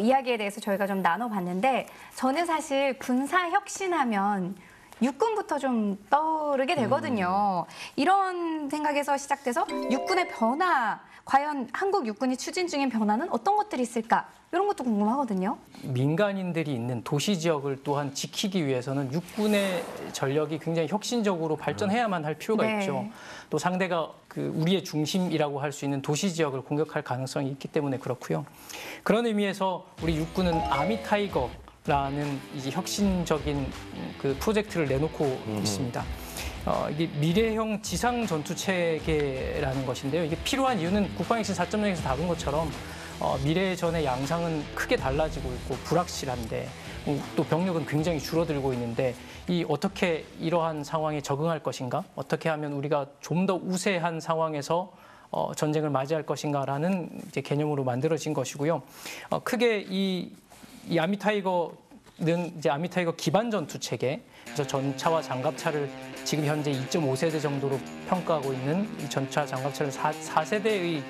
이야기에 대해서 저희가 좀 나눠봤는데 저는 사실 군사 혁신하면 육군부터 좀 떠오르게 되거든요. 이런 생각에서 시작돼서 육군의 변화, 과연 한국 육군이 추진 중인 변화는 어떤 것들이 있을까? 이런 것도 궁금하거든요. 민간인들이 있는 도시 지역을 또한 지키기 위해서는 육군의 전력이 굉장히 혁신적으로 발전해야만 할 필요가 네. 있죠. 또 상대가 우리의 중심이라고 할 수 있는 도시 지역을 공격할 가능성이 있기 때문에 그렇고요. 그런 의미에서 우리 육군은 아미 타이거라는 이제 혁신적인 그 프로젝트를 내놓고 있습니다. 이게 미래형 지상 전투 체계라는 것인데요. 이게 필요한 이유는 국방혁신 4.0에서 다룬 것처럼 미래전의 양상은 크게 달라지고 있고 불확실한데 또 병력은 굉장히 줄어들고 있는데 어떻게 이러한 상황에 적응할 것인가? 어떻게 하면 우리가 좀 더 우세한 상황에서 전쟁을 맞이할 것인가라는 이제 개념으로 만들어진 것이고요. 크게 이 아미타이거는 이제 아미타이거 기반 전투 체계, 그래서 전차와 장갑차를 지금 현재 2.5세대 정도로 평가하고 있는 이 전차 장갑차를 4세대의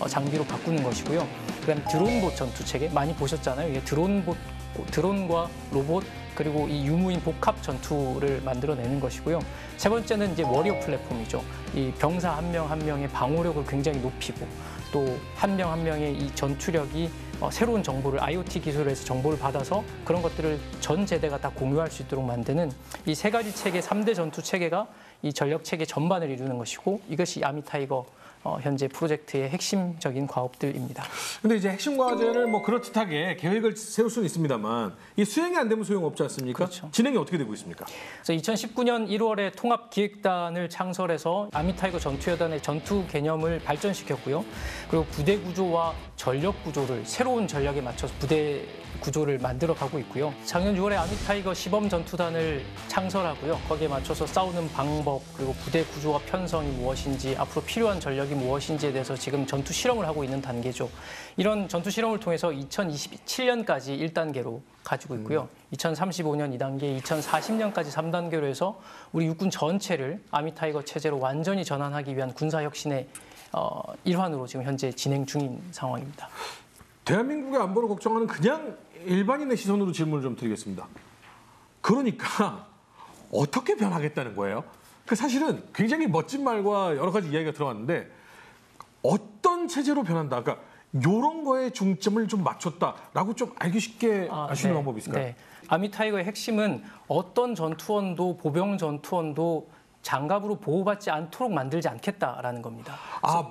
장비로 바꾸는 것이고요. 그다음에 드론봇 전투 체계 많이 보셨잖아요. 이게 드론과 로봇 그리고 이 유무인 복합 전투를 만들어내는 것이고요. 세 번째는 이제 워리어 플랫폼이죠. 이 병사 한 명 한 명의 방어력을 굉장히 높이고 또 한 명 한 명의 이 전투력이 새로운 정보를 IoT 기술에서 정보를 받아서 그런 것들을 전 제대가 다 공유할 수 있도록 만드는 이 세 가지 체계, 3대 전투 체계가 이 전력 체계 전반을 이루는 것이고 이것이 아미타이거 현재 프로젝트의 핵심적인 과업들입니다. 근데 이제 핵심 과제를 뭐 그럴듯하게 계획을 세울 수는 있습니다만 이 수행이 안 되면 소용없지 않습니까? 그렇죠. 진행이 어떻게 되고 있습니까? 그래서 2019년 1월에 통합기획단을 창설해서 아미타이거 전투여단의 전투 개념을 발전시켰고요. 그리고 부대 구조와 전력 구조를 새로운 전략에 맞춰서 부대 구조를 만들어가고 있고요. 작년 6월에 아미타이거 시범 전투단을 창설하고요. 거기에 맞춰서 싸우는 방법 그리고 부대 구조와 편성이 무엇인지 앞으로 필요한 전력이 무엇인지에 대해서 지금 전투 실험을 하고 있는 단계죠. 이런 전투 실험을 통해서 2027년까지 1단계로 가지고 있고요. 2035년 2단계, 2040년까지 3단계로 해서 우리 육군 전체를 아미타이거 체제로 완전히 전환하기 위한 군사혁신의 일환으로 지금 현재 진행 중인 상황입니다. 대한민국의 안보를 걱정하는 그냥 일반인의 시선으로 질문을 좀 드리겠습니다. 그러니까 어떻게 변하겠다는 거예요? 사실은 굉장히 멋진 말과 여러 가지 이야기가 들어갔는데 어떤 체제로 변한다. 그러니까 이런 거에 중점을 좀 맞췄다라고 좀 알기 쉽게 알 수 있는 방법이 있을까요? 네. 아미타이거의 핵심은 어떤 전투원도 보병 전투원도 장갑으로 보호받지 않도록 만들지 않겠다라는 겁니다.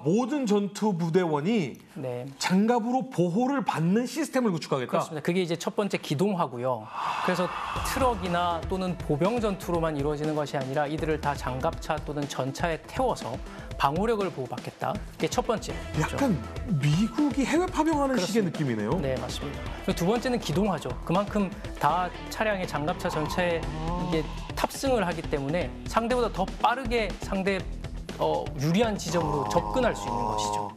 모든 전투 부대원이 네. 장갑으로 보호를 받는 시스템을 구축하겠다. 그렇습니다. 그게 이제 첫 번째 기동화고요. 그래서 트럭이나 또는 보병 전투로만 이루어지는 것이 아니라 이들을 다 장갑차 또는 전차에 태워서 방호력을 보호받겠다. 이게 첫 번째. 약간 미국이 해외 파병하는 식의 느낌이네요. 네, 맞습니다. 그리고 두 번째는 기동화죠. 그만큼 다 차량의 장갑차 전차에 이게 탑승을 하기 때문에 상대보다 더 빠르게 상대 유리한 지점으로 접근할 수 있는 것이죠.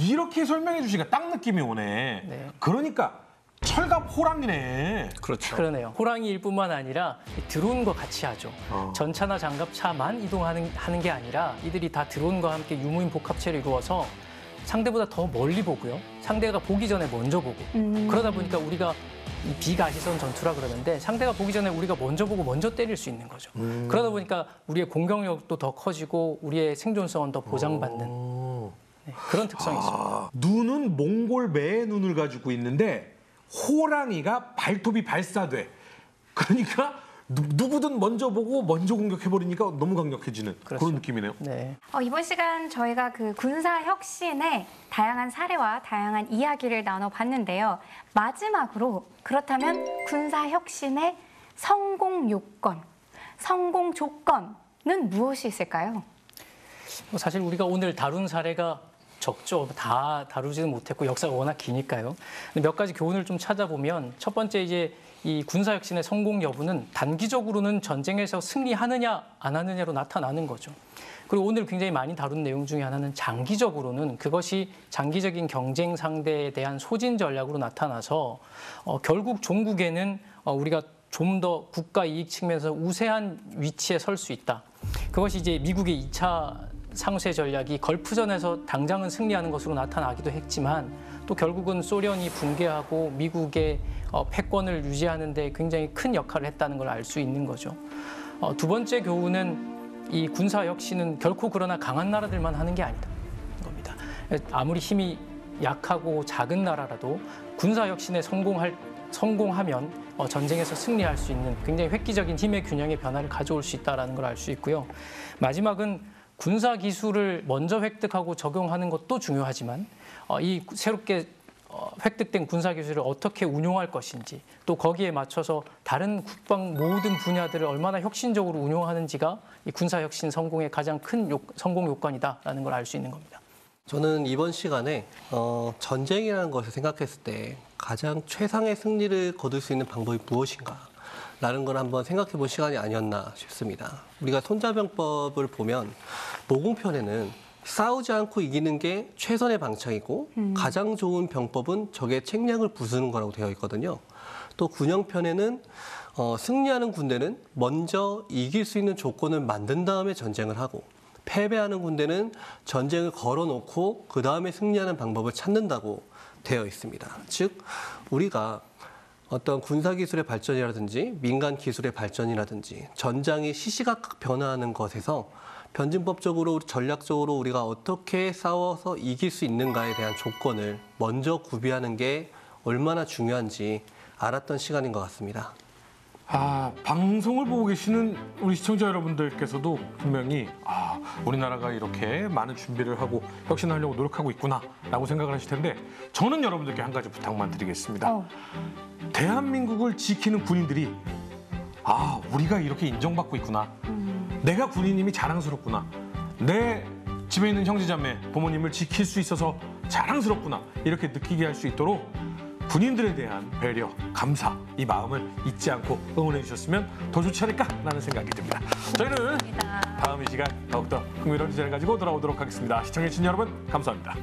이렇게 설명해 주시니까 딱 느낌이 오네. 네. 그러니까 철갑 호랑이네. 그렇죠. 그러네요. 호랑이일 뿐만 아니라 드론과 같이 하죠. 전차나 장갑차만 이동하는 게 아니라 이들이 다 드론과 함께 유무인 복합체를 이루어서 상대보다 더 멀리 보고요. 상대가 보기 전에 먼저 보고. 그러다 보니까 우리가 이 비가시선 전투라 그러는데 상대가 보기 전에 우리가 먼저 보고 먼저 때릴 수 있는 거죠. 그러다 보니까 우리의 공격력도 더 커지고 우리의 생존성은 더 보장받는 그런 특성이 있습니다. 눈은 몽골 매의 눈을 가지고 있는데 호랑이가 발톱이 발사돼. 그러니까 누구든 먼저 보고 먼저 공격해버리니까 너무 강력해지는 그렇죠. 그런 느낌이네요. 네. 이번 시간 저희가 그 군사 혁신의 다양한 사례와 다양한 이야기를 나눠봤는데요. 마지막으로 그렇다면 군사 혁신의 성공 요건, 성공 조건은 무엇이 있을까요? 사실 우리가 오늘 다룬 사례가 적죠. 다 다루지는 못했고 역사가 워낙 기니까요. 근데 몇 가지 교훈을 좀 찾아보면 첫 번째 이제 이 군사혁신의 성공 여부는 단기적으로는 전쟁에서 승리하느냐 안 하느냐로 나타나는 거죠. 그리고 오늘 굉장히 많이 다룬 내용 중에 하나는 장기적으로는 그것이 장기적인 경쟁 상대에 대한 소진 전략으로 나타나서 결국 종국에는 우리가 좀 더 국가 이익 측면에서 우세한 위치에 설 수 있다. 그것이 이제 미국의 2차 상쇄 전략이 걸프전에서 당장은 승리하는 것으로 나타나기도 했지만 또 결국은 소련이 붕괴하고 미국의 패권을 유지하는 데 굉장히 큰 역할을 했다는 걸 알 수 있는 거죠. 두 번째 교훈은 이 군사 혁신은 결코 그러나 강한 나라들만 하는 게 아니다. 겁니다. 아무리 힘이 약하고 작은 나라라도 군사 혁신에 성공하면 전쟁에서 승리할 수 있는 굉장히 획기적인 힘의 균형의 변화를 가져올 수 있다는 걸 알 수 있고요. 마지막은 군사 기술을 먼저 획득하고 적용하는 것도 중요하지만 이 새롭게 획득된 군사 기술을 어떻게 운용할 것인지 또 거기에 맞춰서 다른 국방 모든 분야들을 얼마나 혁신적으로 운용하는지가 이 군사 혁신 성공의 가장 큰 성공 요건이다라는 걸 알 수 있는 겁니다. 저는 이번 시간에 전쟁이라는 것을 생각했을 때 가장 최상의 승리를 거둘 수 있는 방법이 무엇인가 라는 걸 한번 생각해 볼 시간이 아니었나 싶습니다. 우리가 손자병법을 보면 모공편에는 싸우지 않고 이기는 게 최선의 방책이고 가장 좋은 병법은 적의 책략을 부수는 거라고 되어 있거든요. 또 군영편에는 승리하는 군대는 먼저 이길 수 있는 조건을 만든 다음에 전쟁을 하고 패배하는 군대는 전쟁을 걸어놓고 그 다음에 승리하는 방법을 찾는다고 되어 있습니다. 즉 우리가 어떤 군사기술의 발전이라든지 민간 기술의 발전이라든지 전장이 시시각각 변화하는 것에서 변증법적으로 전략적으로 우리가 어떻게 싸워서 이길 수 있는가에 대한 조건을 먼저 구비하는 게 얼마나 중요한지 알았던 시간인 것 같습니다. 방송을 보고 계시는 우리 시청자 여러분들께서도 분명히 우리나라가 이렇게 많은 준비를 하고 혁신하려고 노력하고 있구나라고 생각을 하실 텐데 저는 여러분들께 한 가지 부탁만 드리겠습니다. 대한민국을 지키는 군인들이 우리가 이렇게 인정받고 있구나. 내가 군인님이 자랑스럽구나. 내 집에 있는 형제자매, 부모님을 지킬 수 있어서 자랑스럽구나. 이렇게 느끼게 할 수 있도록 군인들에 대한 배려, 감사, 이 마음을 잊지 않고 응원해 주셨으면 더 좋지 않을까라는 생각이 듭니다. 저희는 다음 이 시간 더욱더 흥미로운 주제를 가지고 돌아오도록 하겠습니다. 시청해주신 여러분 감사합니다.